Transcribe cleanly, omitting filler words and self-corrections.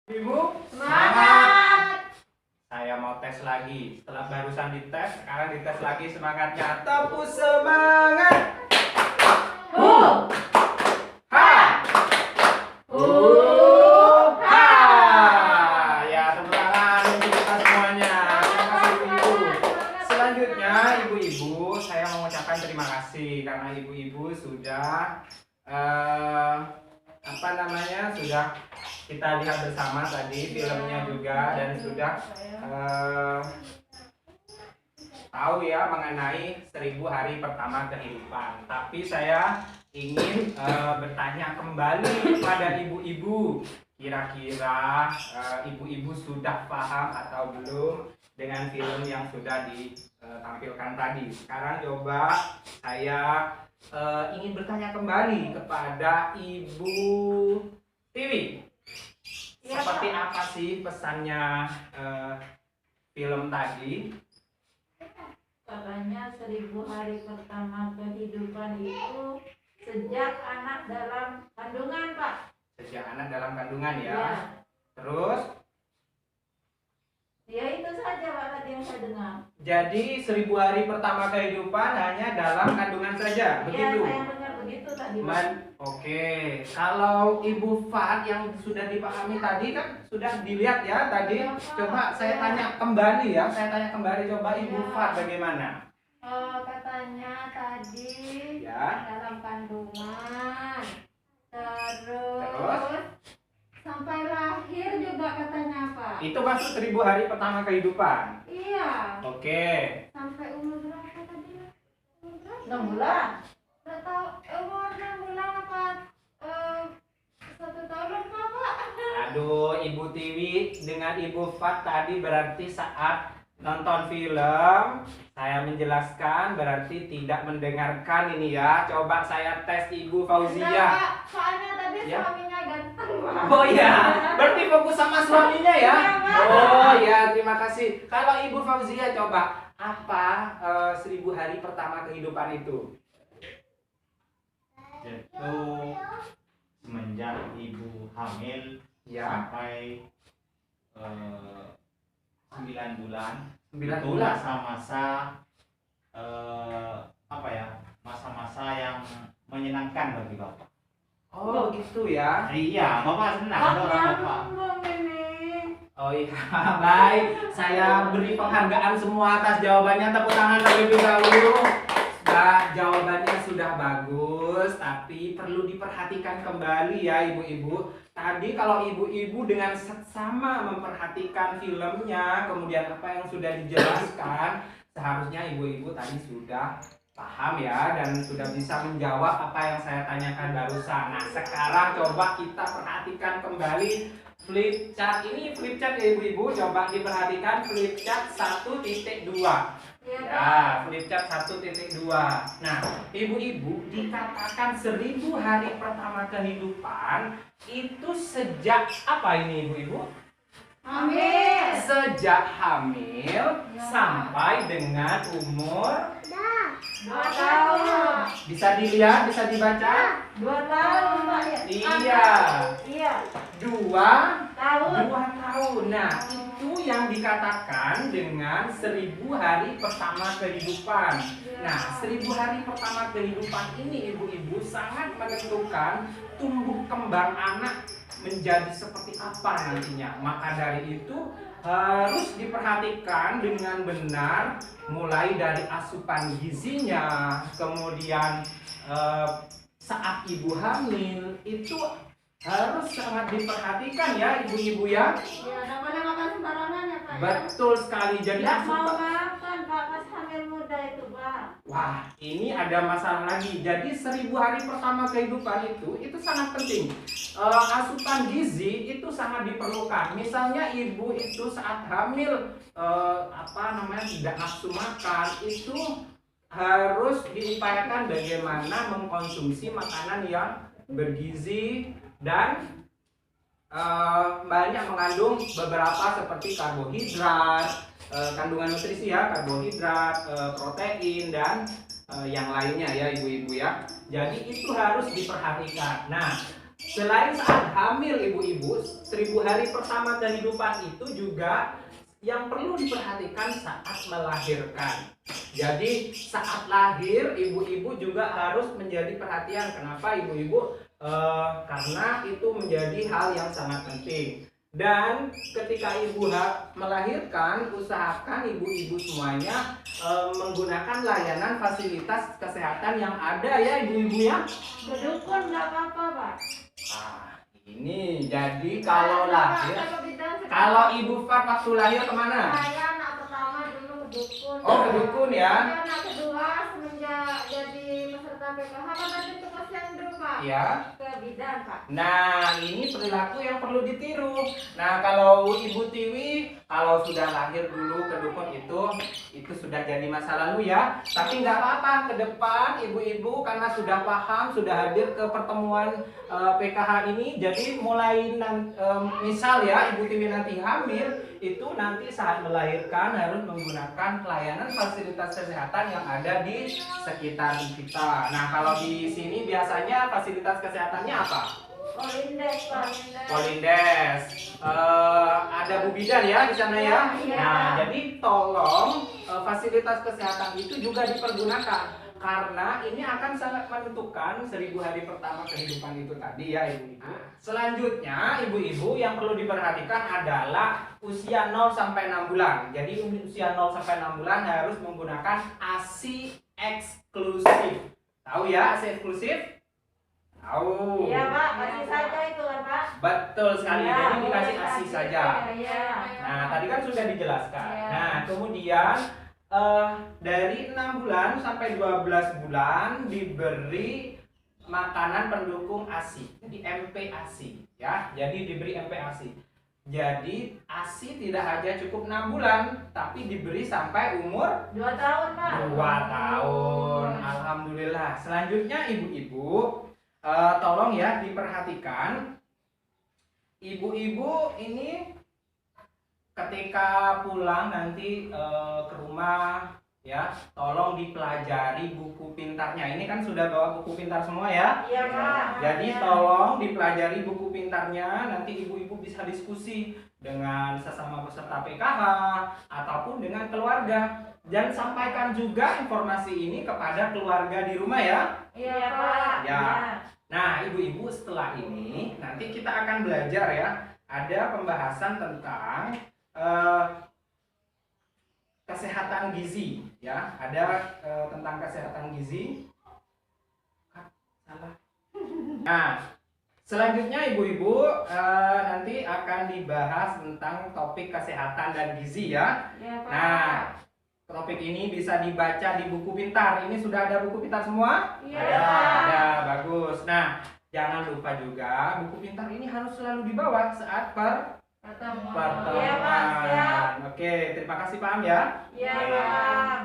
Ibu, Semangat. saya mau tes lagi. Setelah barusan dites, sekarang dites lagi semangatnya. Tepuk semangat. Hu. Ha. Ha. Ya, tepuk tangan untuk kita semuanya. Terima kasih ibu. Selanjutnya, ibu-ibu, saya mau mengucapkan terima kasih karena ibu-ibu sudah sudah kita lihat bersama tadi filmnya juga dan sudah tahu ya mengenai 1000 hari pertama kehidupan. Tapi saya ingin bertanya kembali kepada ibu-ibu, kira-kira ibu-ibu sudah paham atau belum dengan film yang sudah ditampilkan tadi. Sekarang coba saya ingin bertanya kembali kepada Ibu Tiwi. Ya, Seperti Pak. apa sih pesannya film tadi? Katanya 1000 hari pertama kehidupan itu sejak anak dalam kandungan, Pak. Sejak anak dalam kandungan ya. Ya. Terus, Ya itu saja, Pak, tadi yang saya dengar. jadi 1000 hari pertama kehidupan hanya dalam kandungan saja, Ya, begitu? saya dengar begitu tadi, Pak. Oke, kalau Ibu Fat yang sudah dipahami tadi kan sudah dilihat ya tadi. Ya, Pak. Coba saya Ya. tanya kembali ya, coba Ibu Ya. Fat bagaimana? Katanya tadi Ya. dalam kandungan, Terus? terus sampai lahir juga katanya, Pak. Itu masuk 1000 hari pertama kehidupan. Iya, Oke. sampai umur berapa tadi? 6 bulan. Nggak tahu umur 6 bulan apa 1 tahun lupa, Pak. Aduh, Ibu Tiwi dengan Ibu Fat tadi berarti saat nonton film saya menjelaskan berarti tidak mendengarkan ini ya. Coba saya tes Ibu Fauzia. Pak, soalnya tadi Ya. suaminya ganteng, Pak. Oh iya, berarti fokus sama suaminya ya. Iya, Pak. Oh ya, terima kasih. Kalau Ibu Fauzia coba apa 1000 hari pertama kehidupan itu? Yaitu semenjak ibu hamil Ya, sampai 9 bulan. 9 Itu bulan. masa-masa masa-masa yang menyenangkan bagi bapak. Oh, gitu ya. Iya, bapak senang ada orang bapak. Oh iya, baik. Saya beri penghargaan semua atas jawabannya. Tepuk tangan terlebih dahulu. Jawabannya sudah bagus, tapi perlu diperhatikan kembali ya ibu-ibu. Tadi kalau ibu-ibu dengan seksama memperhatikan filmnya, kemudian apa yang sudah dijelaskan, seharusnya ibu-ibu tadi sudah paham ya dan sudah bisa menjawab apa yang saya tanyakan barusan. Nah, sekarang coba kita perhatikan kembali flip chart. Ini flip chart ya ibu-ibu, coba diperhatikan flip chart 1.2. Ya, flip chart 1.2. Nah, ibu-ibu dikatakan 1000 hari pertama kehidupan itu sejak apa ini ibu-ibu? Hamil. Sejak hamil Ya. sampai dengan umur 2 tahun. bisa dilihat, bisa dibaca? 2 tahun, Pak. Iya. Iya. 2 Tahun. tahun. Nah, itu yang dikatakan dengan 1000 hari pertama kehidupan. Nah, 1000 hari pertama kehidupan ini ibu-ibu sangat menentukan tumbuh kembang anak menjadi seperti apa nantinya. Maka dari itu harus diperhatikan dengan benar mulai dari asupan gizinya, kemudian saat ibu hamil itu harus sangat diperhatikan ya ibu-ibu ya. Ya, nggak boleh makan sembarangan ya, Pak. Betul sekali. Jadi Nggak mau asupan. makan, Pak, pas hamil muda itu, Pak. Wah, ini ada masalah lagi. Jadi 1000 hari pertama kehidupan itu sangat penting. Asupan gizi itu sangat diperlukan. Misalnya ibu itu saat hamil tidak nafsu makan, itu harus diupayakan bagaimana mengkonsumsi makanan yang bergizi dan banyak mengandung beberapa seperti karbohidrat, kandungan nutrisi ya, karbohidrat, protein dan yang lainnya ya ibu-ibu ya. Jadi itu harus diperhatikan. Nah, Selain saat hamil ibu-ibu, 1000 hari pertama kehidupan itu juga yang perlu diperhatikan saat melahirkan. Jadi saat lahir ibu-ibu juga harus menjadi perhatian. Kenapa ibu-ibu? Karena itu menjadi hal yang sangat penting. Dan ketika ibu melahirkan, usahakan ibu-ibu semuanya menggunakan layanan fasilitas kesehatan yang ada ya ibu-ibu ya. Berdukun nggak apa-apa Pak. Ini jadi kalau lahir, kalau ibu Fat waktu lahir kemana? Saya anak pertama dulu ke dukun. Oh, ke dukun ya? Anak kedua semenjak jadi peserta PKH kan tadi ke posyandu Pak. Ya. Ke bidan Pak. Nah, ini perilaku yang perlu ditiru. Nah, kalau Ibu Tiwi, kalau sudah lahir dulu ke dukun itu sudah jadi masa lalu ya. Tapi nggak apa-apa, ke depan ibu-ibu karena sudah paham, sudah hadir ke pertemuan PKH ini. Jadi mulai misal ya Ibu Tiwi nanti hamil, itu nanti saat melahirkan harus menggunakan pelayanan fasilitas kesehatan yang ada di sekitar kita. Nah, kalau di sini biasanya fasilitas kesehatannya apa? Polindes Pak. Polindes. Ada Bu Bidan ya di sana ya. Iya. Nah, jadi tolong fasilitas kesehatan itu juga dipergunakan karena ini akan sangat menentukan 1000 hari pertama kehidupan itu tadi ya ibu-ibu. Selanjutnya ibu-ibu yang perlu diperhatikan adalah usia 0 sampai 6 bulan. Jadi usia 0 sampai 6 bulan harus menggunakan ASI eksklusif. Tahu ya ASI eksklusif? Tahu. Iya Pak, kasih saja itu kan Pak. Betul sekali. Ya, Jadi dikasih ASI saja. Iya. Nah, tadi kan sudah dijelaskan. Ya. Nah, kemudian dari 6 bulan sampai 12 bulan diberi makanan pendukung ASI, di MPASI ya. Jadi diberi MPASI. Jadi ASI tidak hanya cukup 6 bulan, tapi diberi sampai umur 2 tahun Pak. 2 tahun. Alhamdulillah. Selanjutnya ibu-ibu tolong ya diperhatikan. Ibu-ibu ini ketika pulang nanti ke rumah ya, tolong dipelajari buku pintarnya. Ini kan sudah bawa buku pintar semua ya? Iya Pak. Jadi tolong dipelajari buku pintarnya. Nanti ibu-ibu bisa diskusi dengan sesama peserta PKH ataupun dengan keluarga. Dan sampaikan juga informasi ini kepada keluarga di rumah ya. Iya Pak. Ya. Nah, ibu-ibu setelah ini nanti kita akan belajar ya. Ada pembahasan tentang kesehatan gizi ya. Ada tentang kesehatan gizi. Salah. Nah, selanjutnya ibu-ibu nanti akan dibahas tentang topik kesehatan dan gizi ya. Iya Pak. Nah, topik ini bisa dibaca di buku pintar. Ini sudah ada buku pintar semua? Iya. Ada, bagus. Nah, jangan lupa juga buku pintar ini harus selalu dibawa saat pertemuan. Iya Pak, siap. Oke, terima kasih paham ya. Iya Iya. Pak.